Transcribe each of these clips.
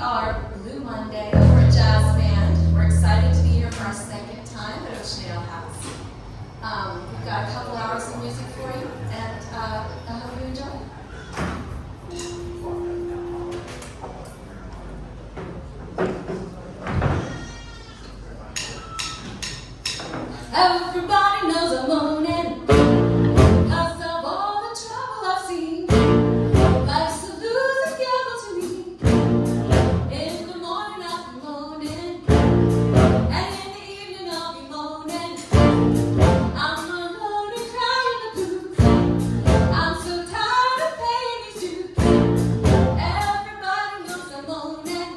our Blue Monday for a jazz band. We're excited to be here for our second time at Ocean House. We've got a couple hours of music for you, and I hope you enjoy. Everybody knows I'm moaning, 'cause of all the trouble I've seen. Life's a losing gamble to me. In the morning I'll be moaning, and in the evening I'll be moaning. I'm alone and crying the blues. I'm so tired of paying these dues. Everybody knows I'm moaning.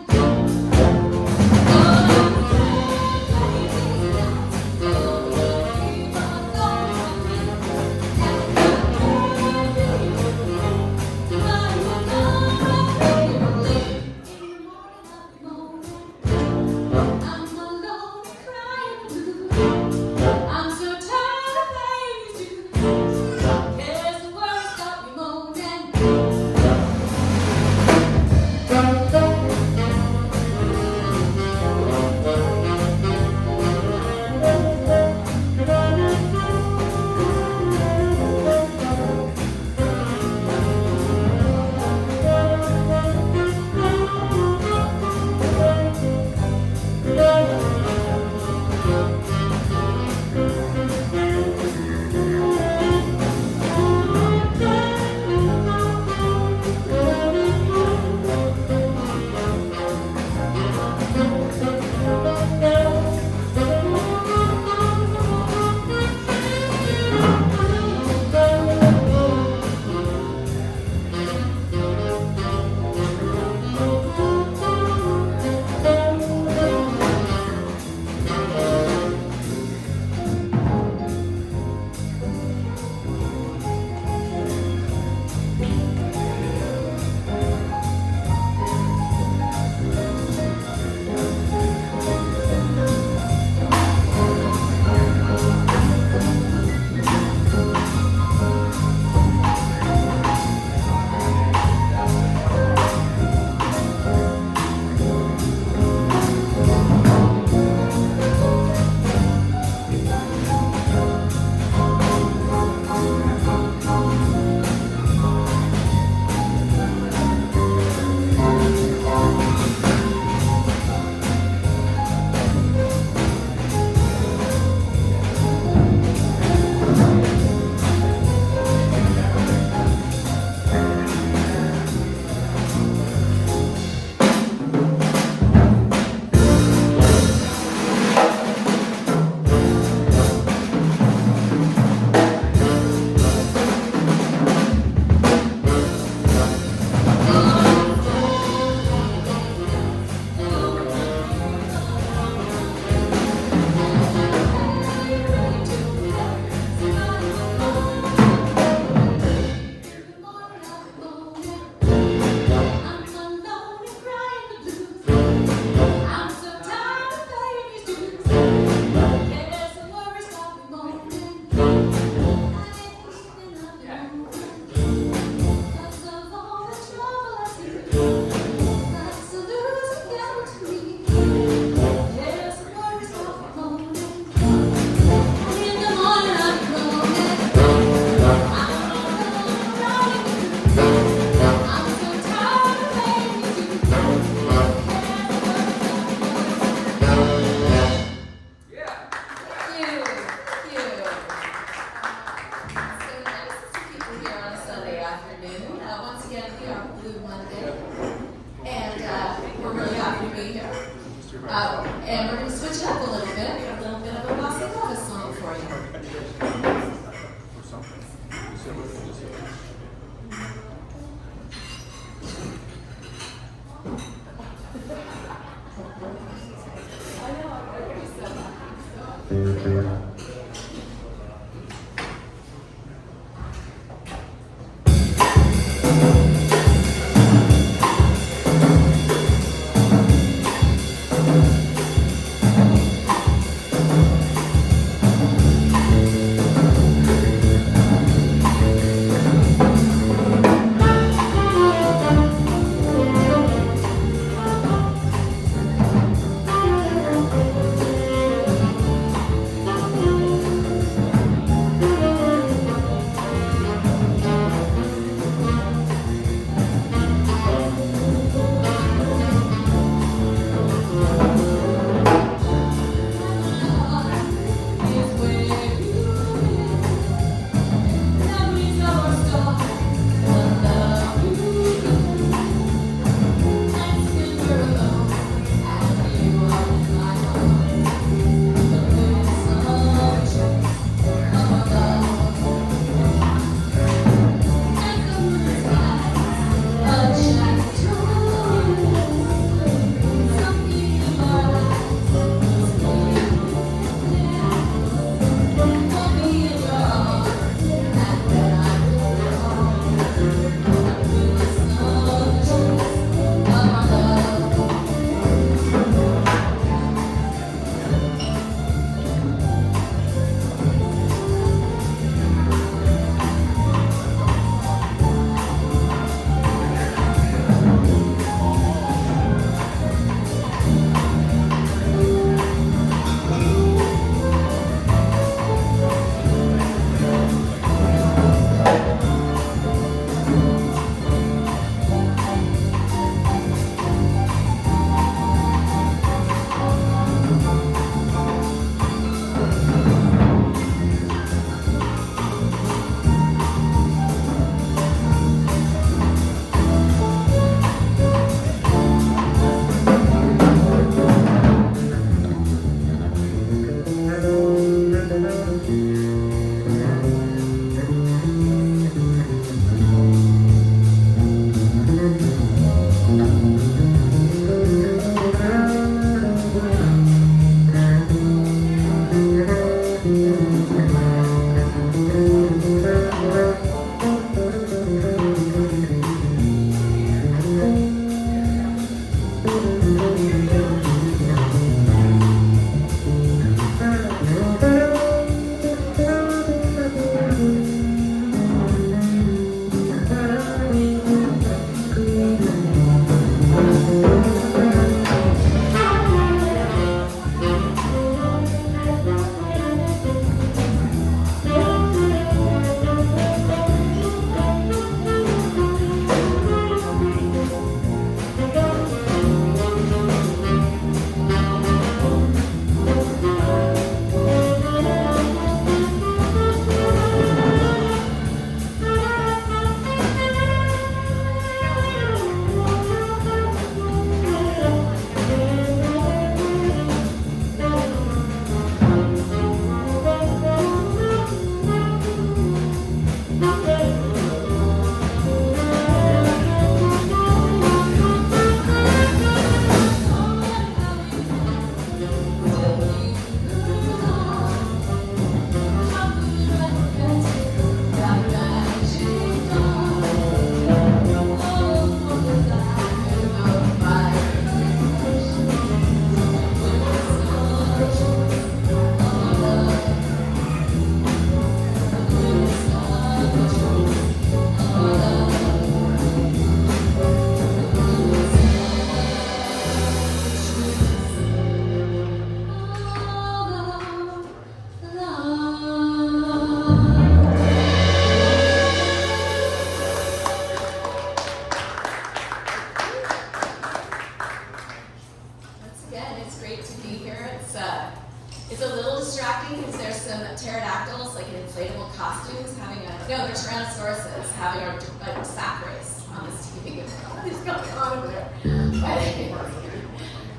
on over there.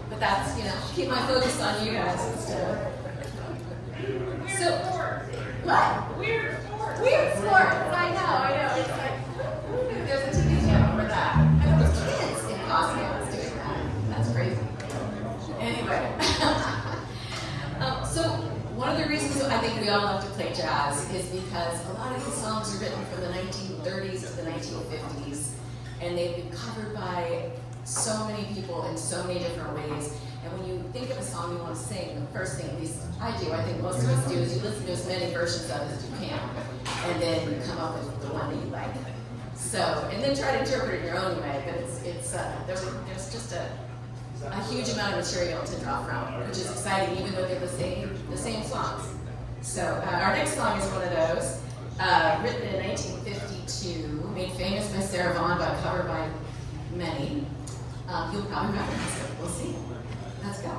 But that's, keep my focus on you guys instead. So, what? Weird sports. Weird sports. I know. It's like, there's a TV channel for that. I know there's kids in costumes doing that. That's crazy. Anyway. So, one of the reasons I think we all love to play jazz is because a lot of these songs are written from the 1930s to the 1950s, and they've been covered by so many people in so many different ways. And when you think of a song you want to sing, the first thing, at least I do, I think most of us do, is you listen to as many versions of it as you can, and then you come up with the one that you like. So, and then try to interpret it your own way. But there's just a huge amount of material to draw from, which is exciting, even though they're the same songs. So our next song is one of those, written in 1952, made famous by Sarah Vaughan, but covered by many. You'll probably recognize it. We'll see. Let's go.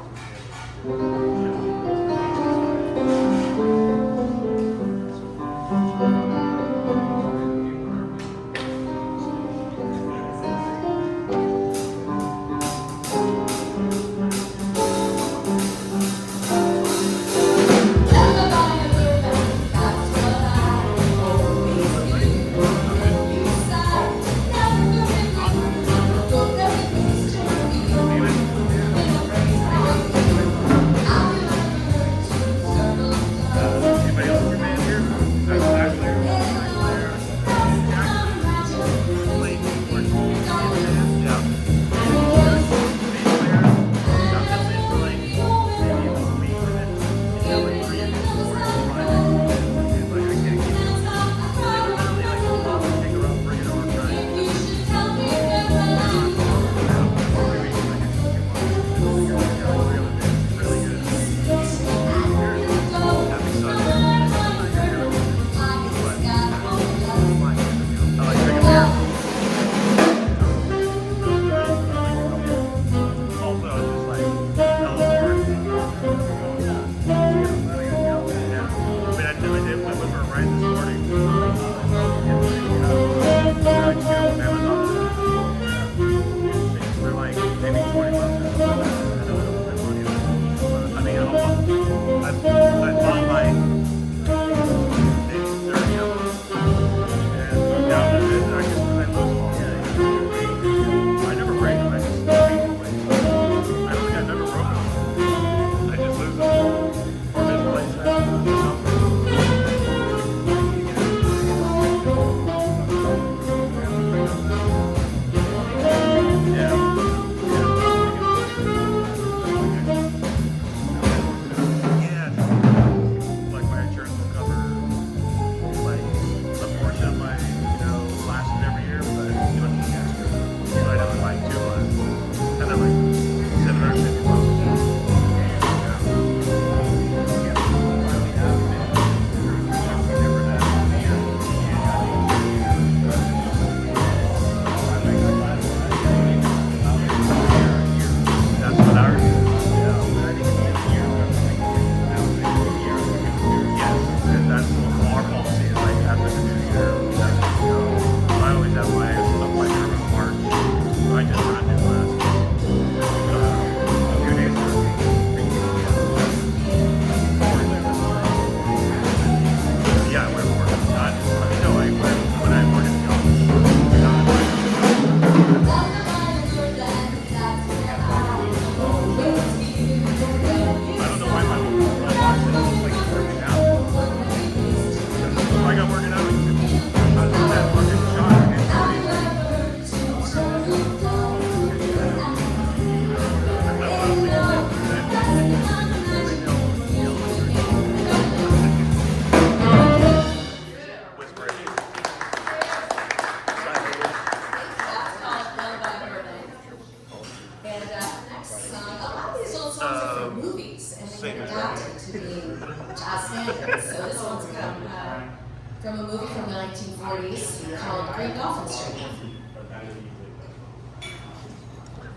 From a movie from the 1940s called Great Dolphin Street.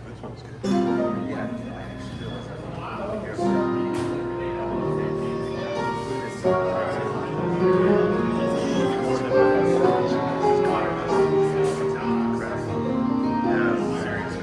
This one's good. Yeah, serious.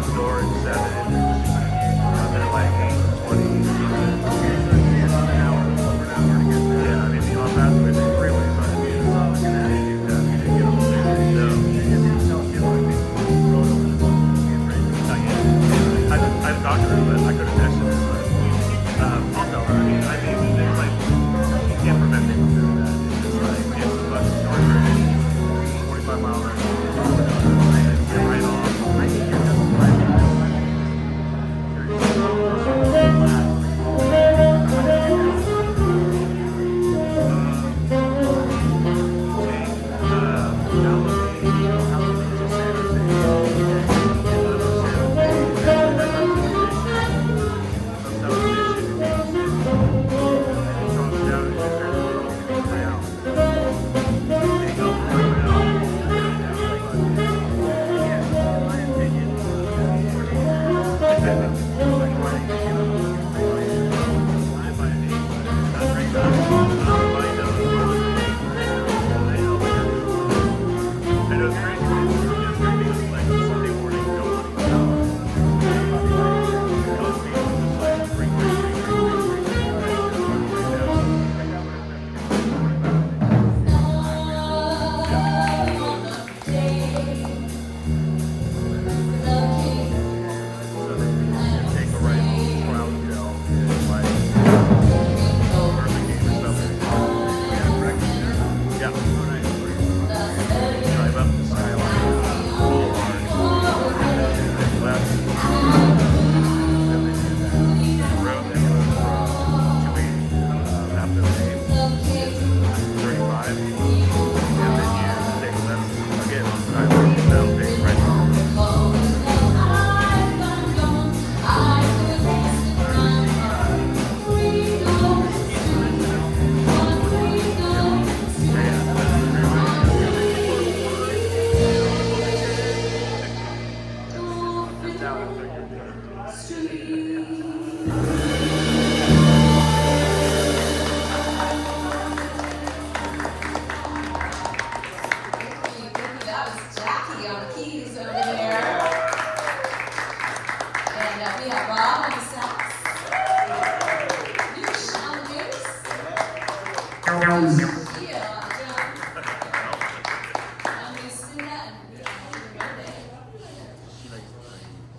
out the door at 7. I'm at like 8:20. Yeah, I mean, the on-path with the freeway, but I mean, you didn't get over there. I've talked to her, but I could have texted her, but I'll tell her. I mean, it's like, you can't prevent people from doing that. It's just like, if the bus is short, 45 miles an hour, get right off.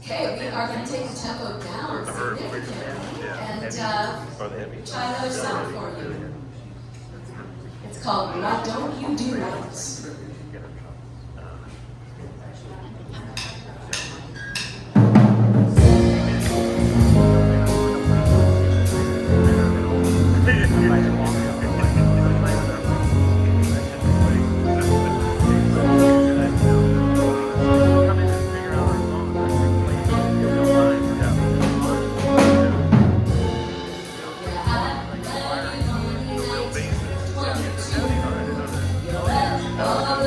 Okay, we are going to take the tempo down significantly and try another song for you. It's called Why Don't You Do Right? Oh,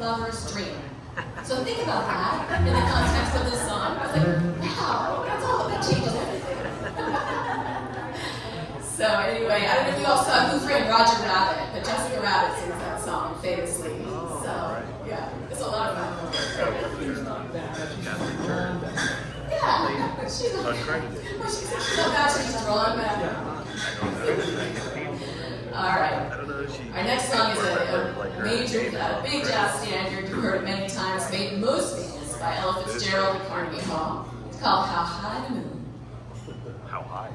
lover's dream. So think about that in the context of this song. I was like, wow, that's all, that changes everything. So anyway, I don't know if you all saw Who Framed Roger Rabbit, but Jessica Rabbit sings that song famously. So yeah, it's a lot of fun. Yeah, she's so bad she's drawn back. All right. Our next song is a major, big jazz standard. You've heard it many times, made most famous by Ella Fitzgerald at Carnegie Hall. It's called How High the Moon. How high?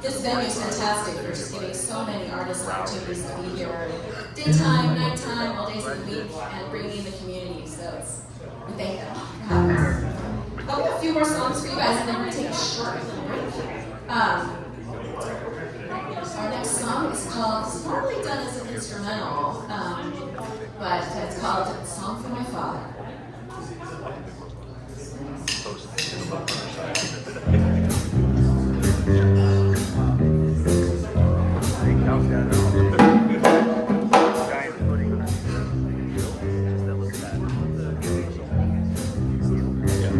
This venue is fantastic. We're just giving so many artists opportunities to be here, daytime, nighttime, all days of the week, and bringing in the community. So we thank them for having us. I'll have a few more songs for you guys, and then we're going to take a short little break. Our next song is called, it's normally done as an instrumental, but it's called Song for My Father. Yeah.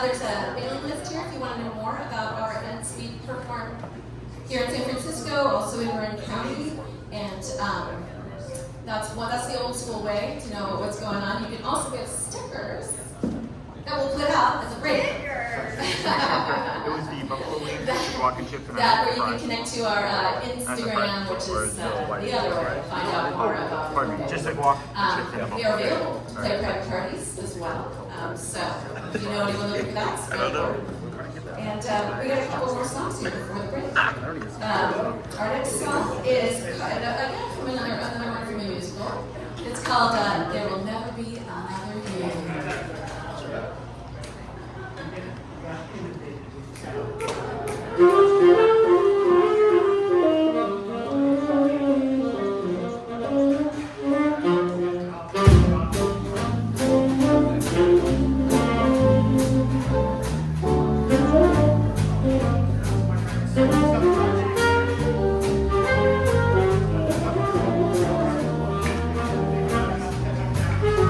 There's a mailing list here if you want to know more about our events. We perform here in San Francisco, also in Marin County, and that's the old school way to know what's going on. You can also get stickers that we'll put out as a break. It was the buffalo wings, walking chip, and that where you can connect to our Instagram, which is the other way to find out more about pardon me, just like walk we are available to play private parties as well. So if you know anyone looking for that, I don't know. and we got a couple more songs here before the break. Our next song is again from another one from a musical. It's called "There Will Never Be Another You." Thank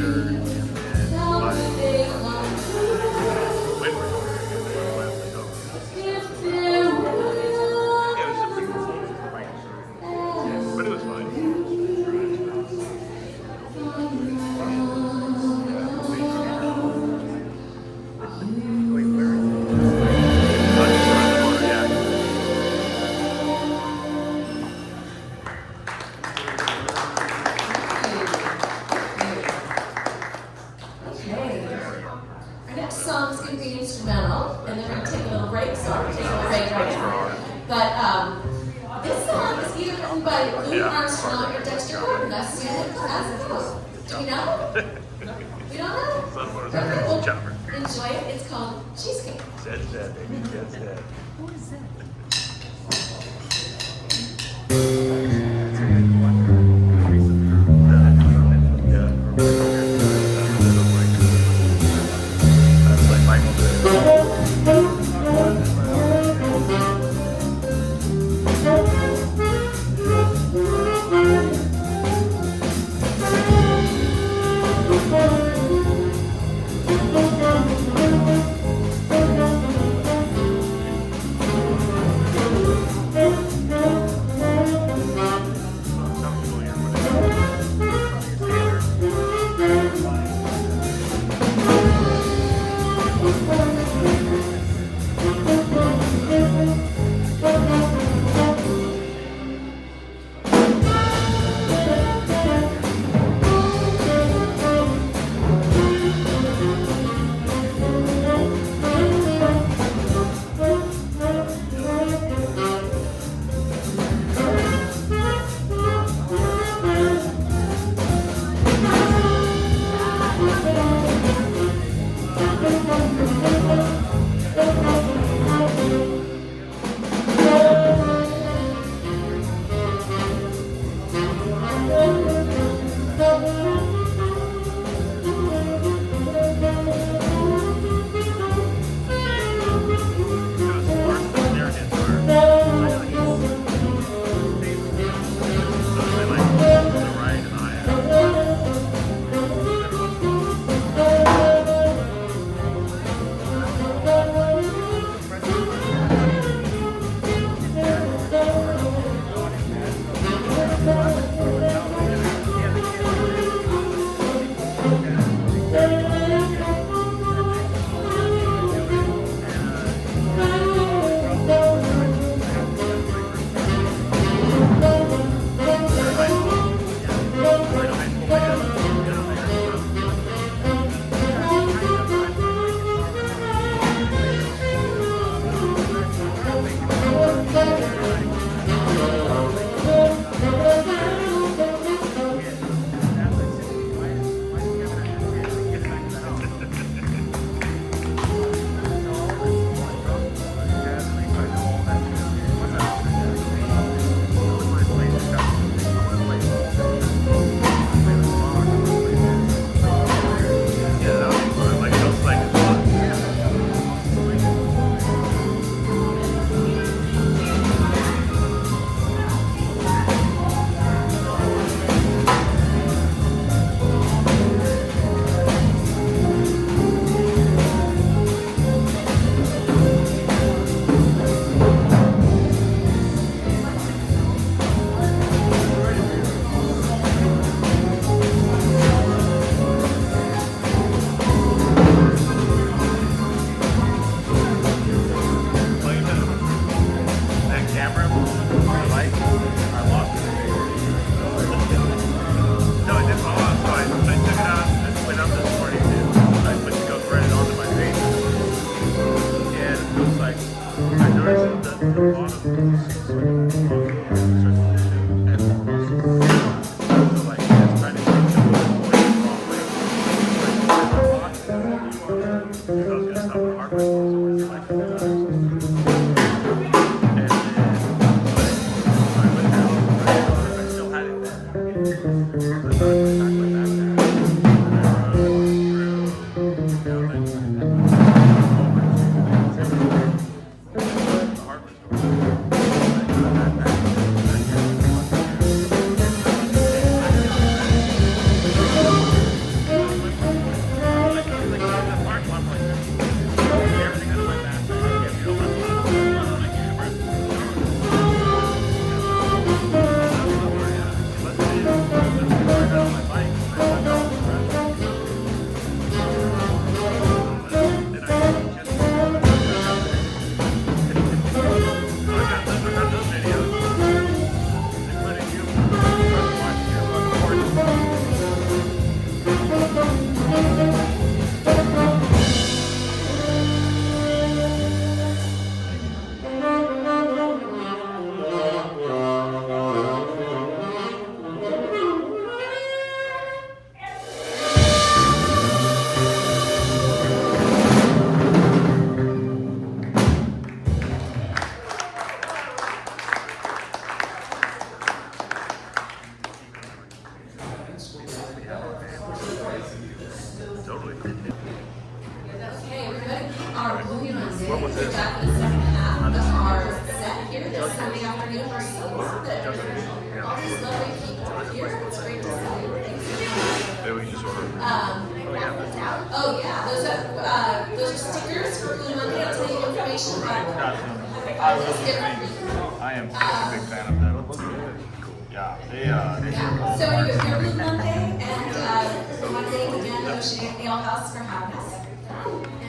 Winter and by wind recorder and then left over. Yeah, it was a pretty cool fight. But it was fun. Wait, where is it? Yeah. Okay. Our next song is going to be instrumental, and then we're going to take a little break. So we're taking a little break right now. But this song is either written by Louis Armstrong or Dexter Gordon. That's the Do we know? We don't know? Okay, well, enjoy it. It's called Cheesecake. Zed, baby. Zed. Who is that? That's like Michael did. totally. Okay, we're going to keep our Blue Monday. What was this? Back in the second half of our set here this Sunday afternoon. We're so glad that all these lovely people are here. It's great to see. Maybe we can just order. Oh yeah, those are stickers for Blue Monday. I'll tell you information about I am such a big fan of them. Yeah, Yeah. So anyway, we're Blue Monday, and Monday again, negotiating the All House for having us.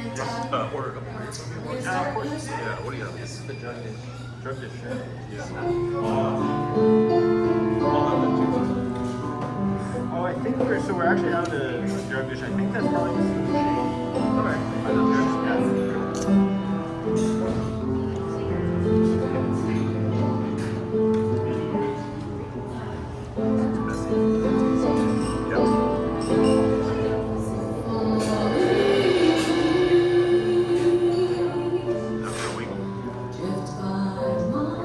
And order a couple of we're Yeah, gonna start. yeah, what do you have? This is the drug dish. Drug dish, yeah. Oh, I think we're actually out of the drug dish. I think that's probably the sushi. Okay. Drift by my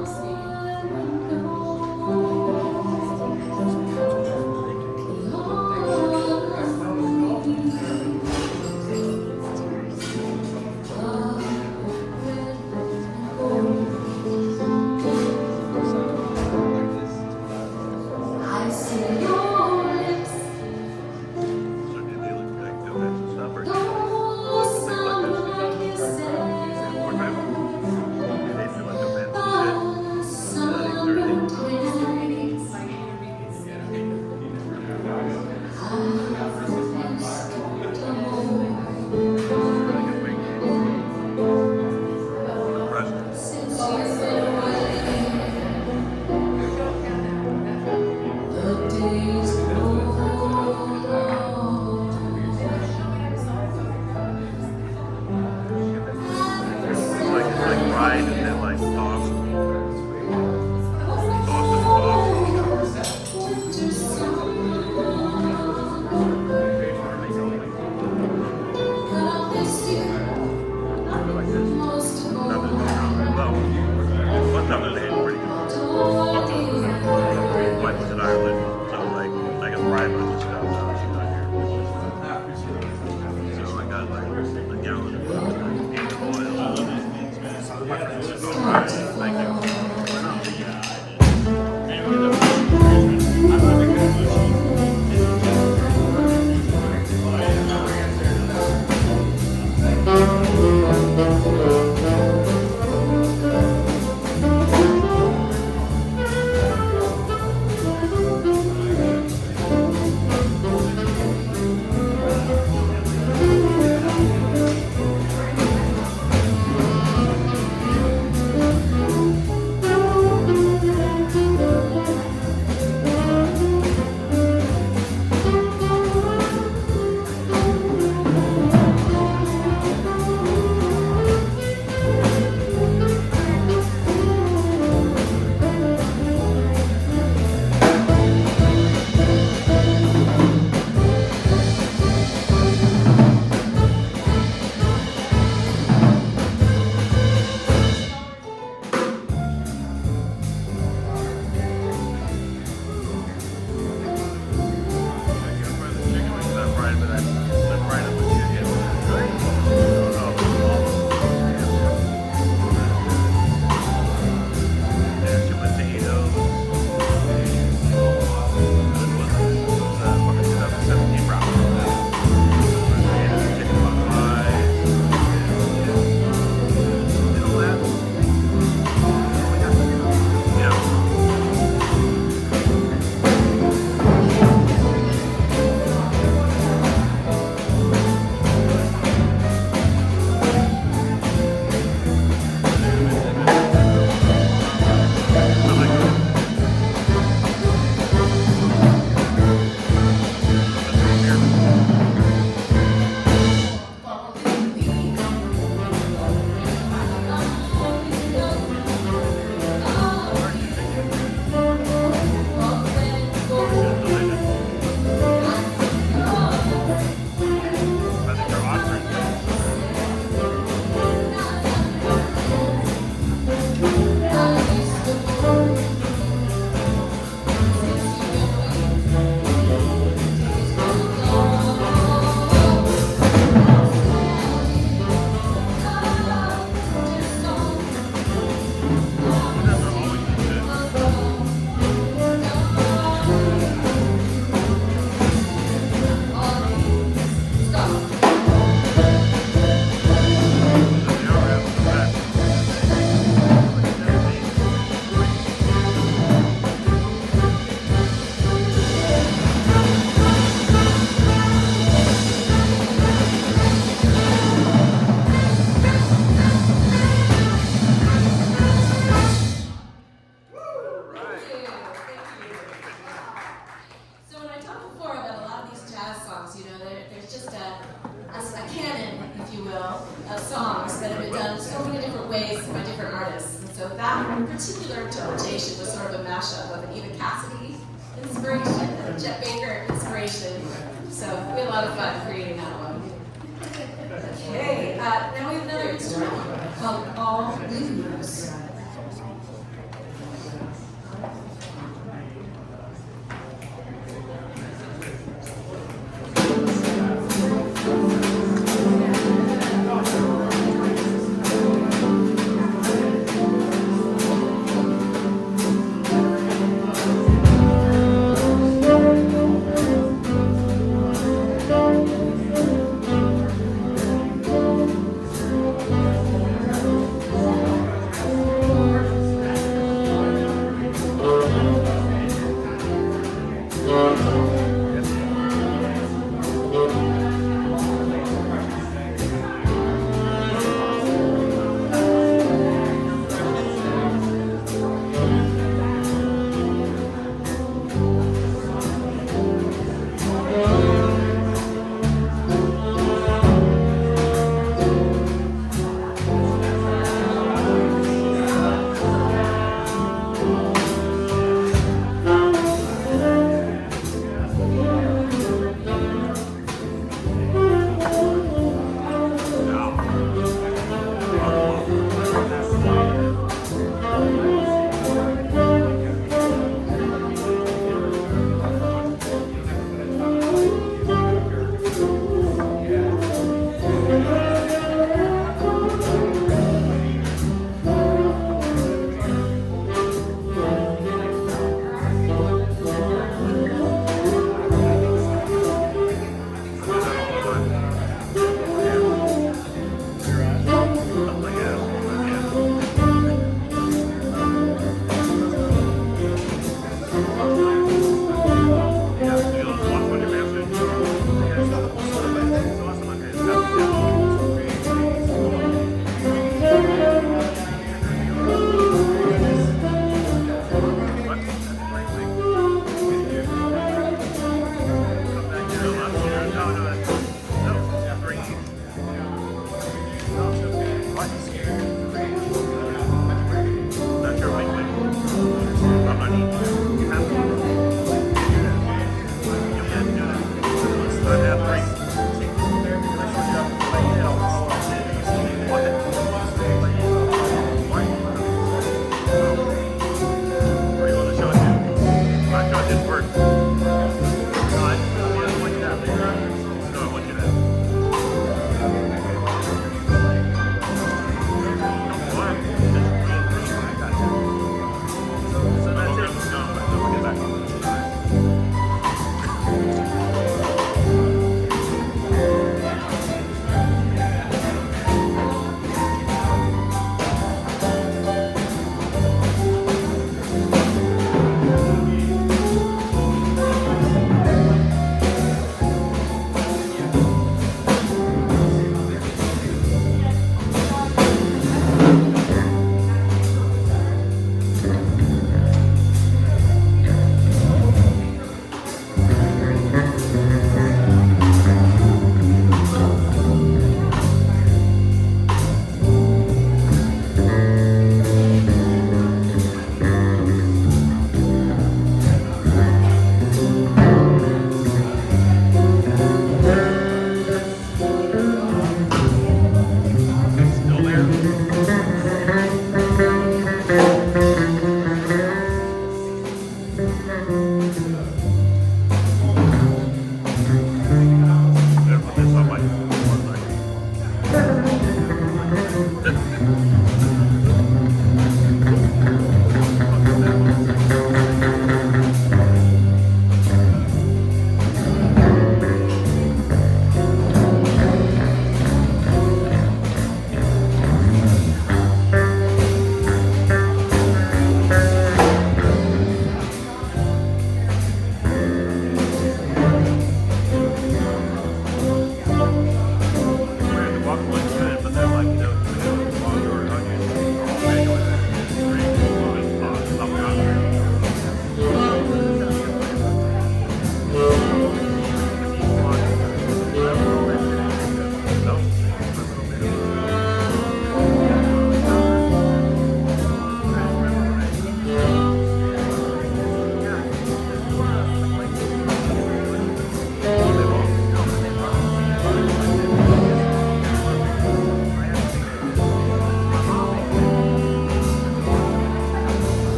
There's just a canon, if you will, of songs that have been done so many different ways by different artists. And so that particular interpretation was sort of a mashup of an Eva Cassidy inspiration and a Chet Baker inspiration. So we had a lot of fun creating that one. Okay, now we have another instrument called All Blues.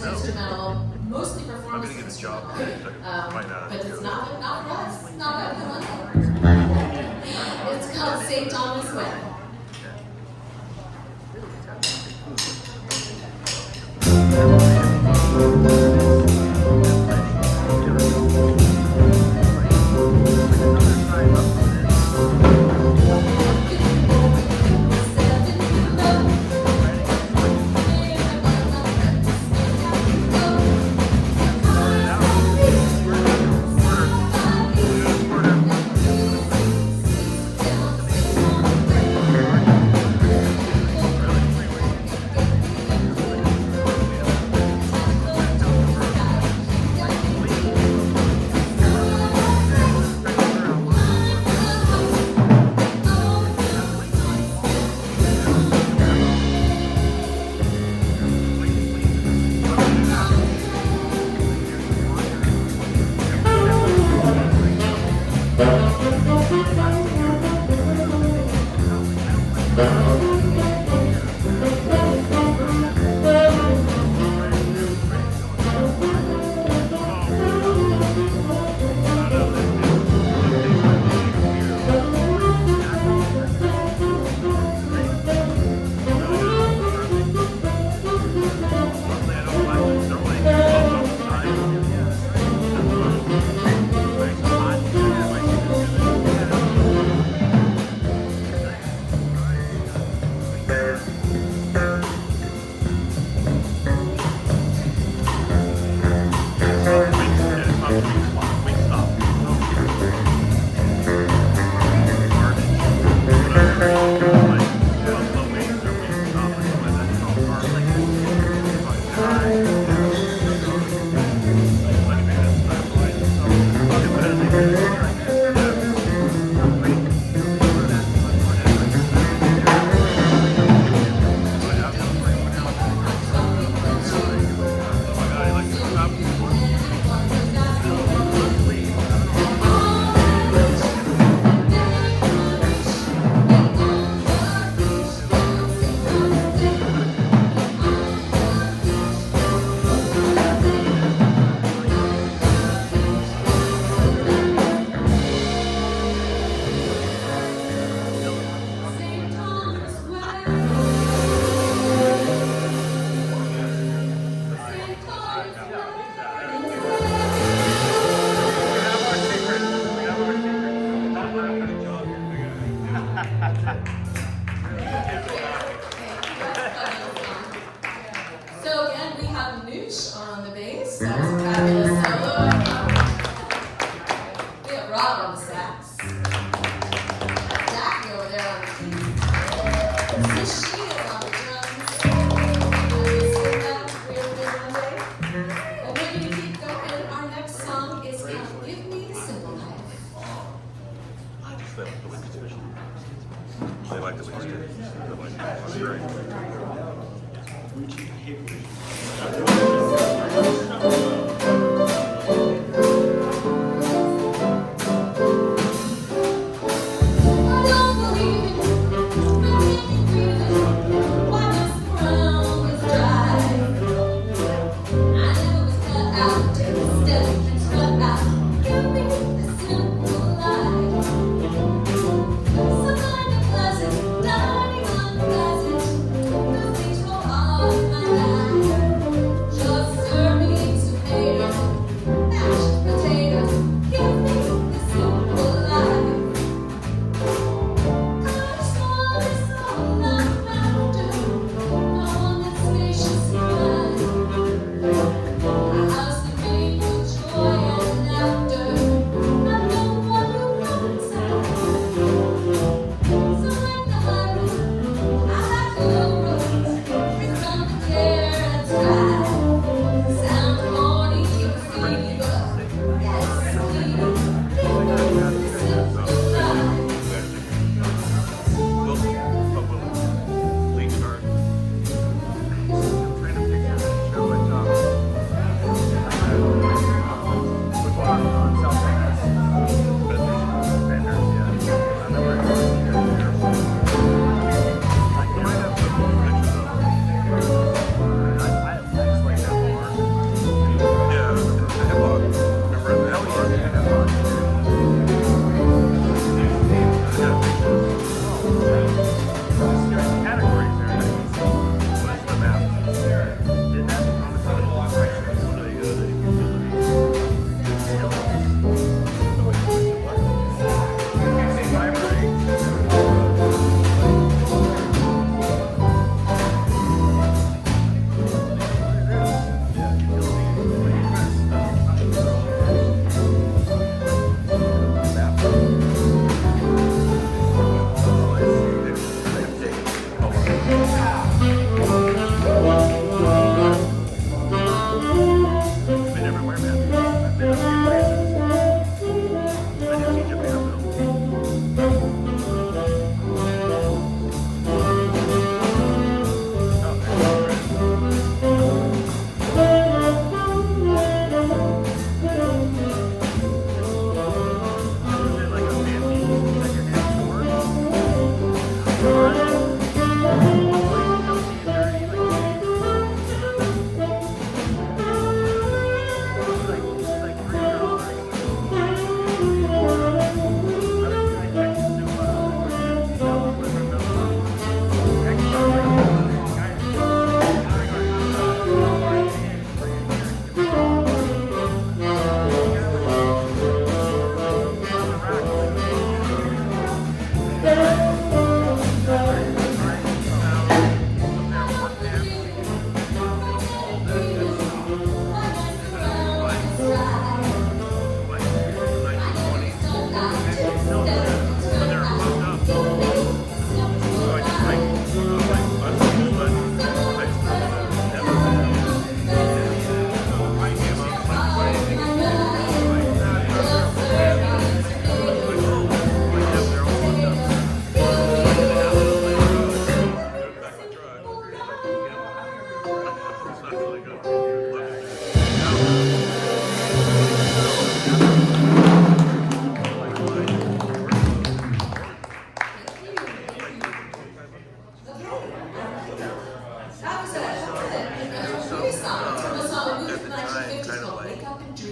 instrumental, mostly I'm performance gonna get a job. instrumental. Might not. But it's not for us. It's not that one. It's called St. Thomas Way. So again, we have Nush on the bass. That's a fabulous solo. We have Rob on the sax. Jackie over there on the keys. Susheel on the drums. Lucinda, real good Monday. And we're going to keep going. Our next song is called Give Me the Simple Life. They like the wings too. They like the wings too. They like the wings. That's great.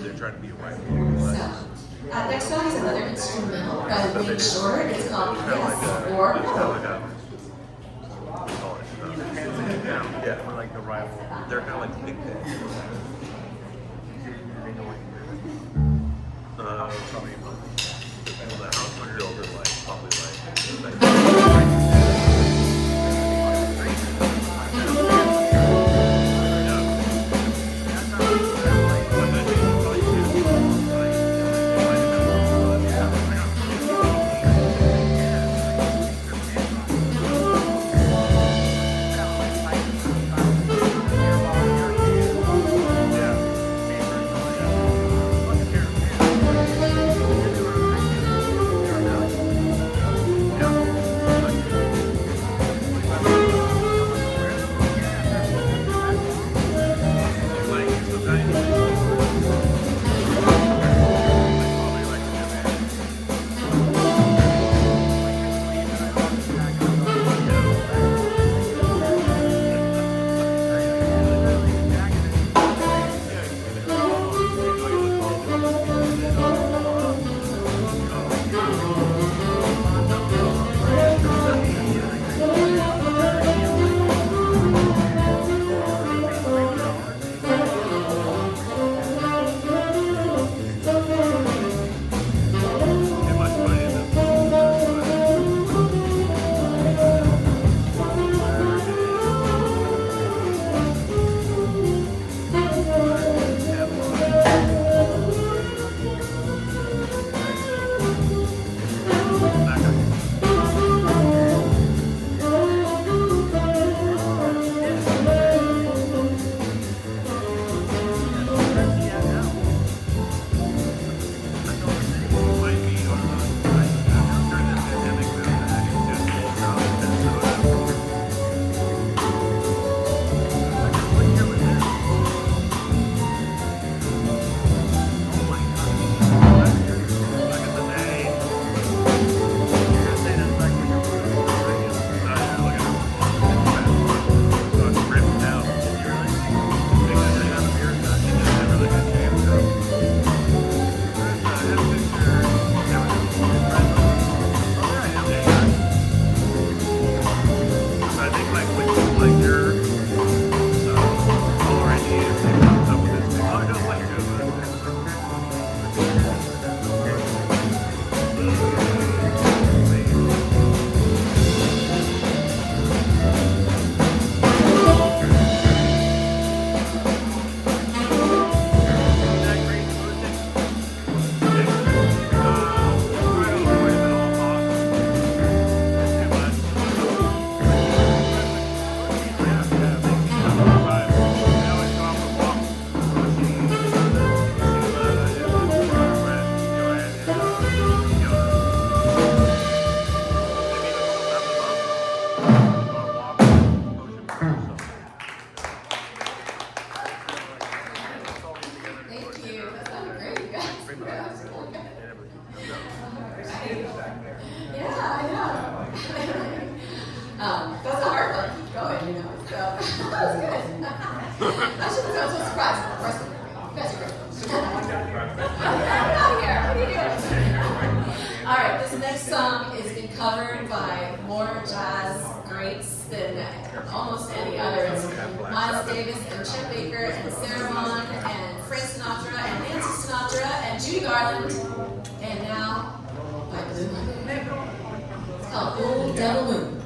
they're trying to be a rival. So, next song is another instrumental by Wayne Short. It's called It's kind of like Yes a, or it's kind of No. like a, what do you call it? Yeah, Or like the rival. they're kind of like the big thing. Probably the house when you're older, like probably That's a hard one to keep going, you know. So that was good. I shouldn't sound so surprised. Of course, you guys are great. Get out of here. What are you doing? All right, this next song has been covered by more jazz greats than almost any other. It's Miles Davis and Chet Baker and Sarah Vaughan and Frank Sinatra and Nancy Sinatra and Judy Garland. And now by Blue Monday. It's called Old Devil Moon.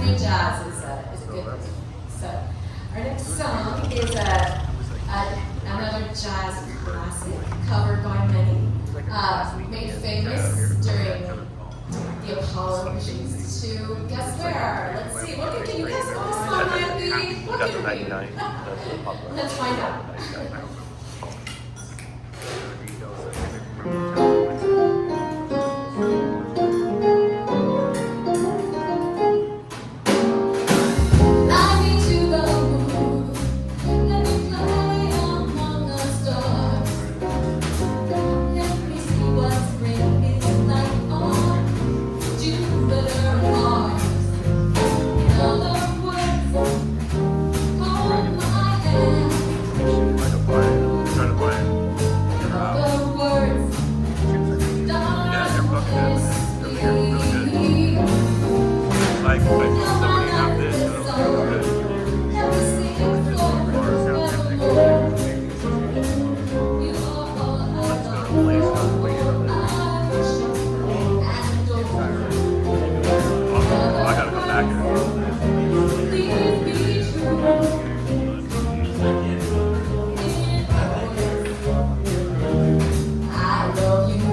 Evergreen jazz is a good thing. So our next song is another jazz classic covered by many, made famous during the Apollo missions to guess where? Let's see. Can you guess what the song might be? What That's could the it 99. be? That's the popular. Let's find out. Fly me to the moon, let me fly among the stars. Let me see what spring is like on Jupiter and Mars. In other words, hold my hand. Trying to find. In other words, darkness be. Like, I saw somebody have this, and I was like, oh, good. Let me sing forever. You are all I I gotta come back here. Please be true. I love you.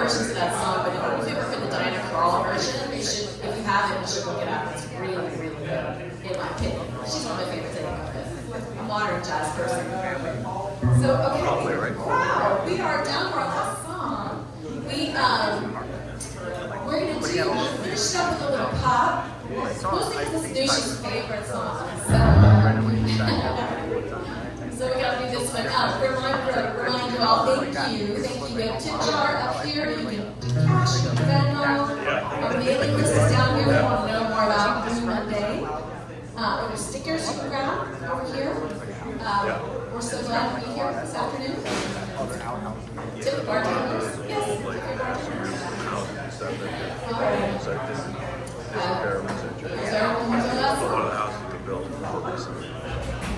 versions of that song, but if you've ever heard the Diana Krall version, you should, if you haven't, you should look it up. It's really, really good, in my opinion. She's one of my favorites anyway, a modern jazz person, apparently. So, okay, wow, we are down to our last y'all. Thank you. Thank you. We have tip jar up here. You can cash, Venmo. Our mailing list is down here if you want to know more about Blue Monday. There's stickers you can grab over here. We're so glad to be here this afternoon. Tip the bartenders. Yes. All right. So this is One of the houses we built recently,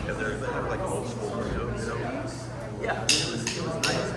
and they have like an old school window, you know? Yeah, it was nice.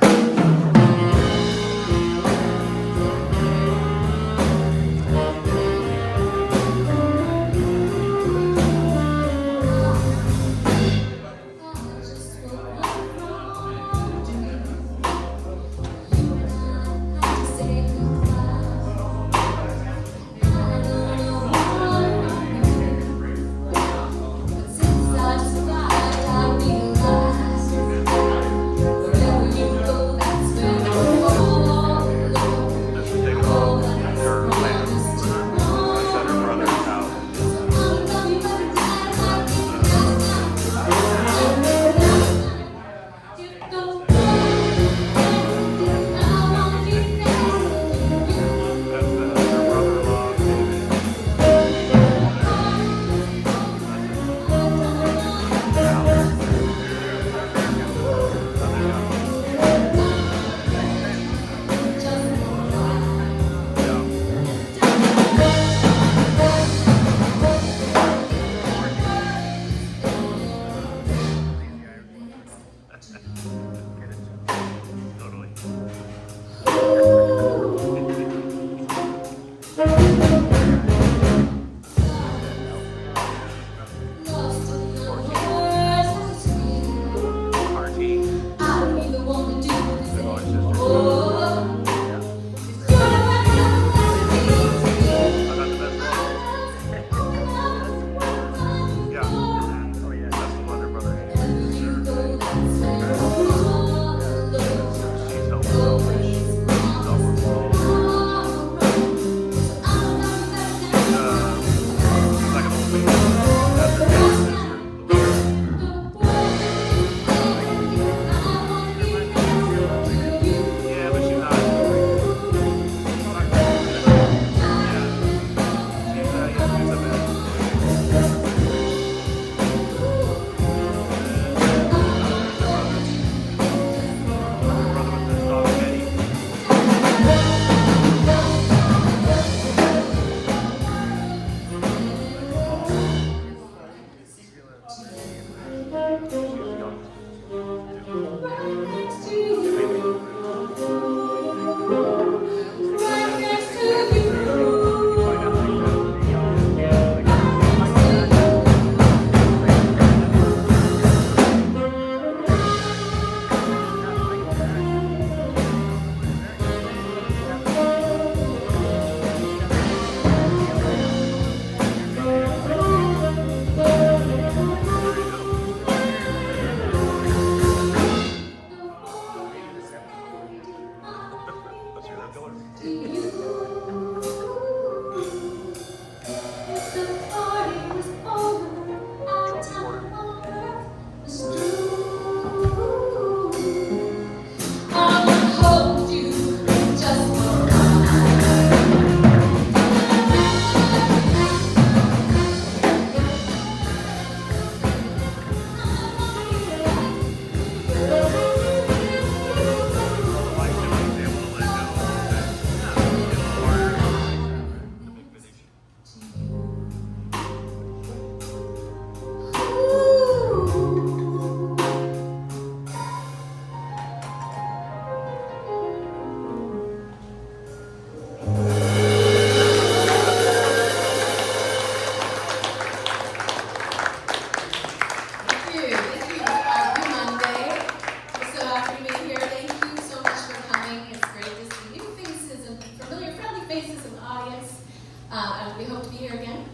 And we hope to be here again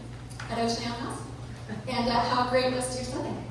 at Ocean Ale House. And have a great rest of your Sunday.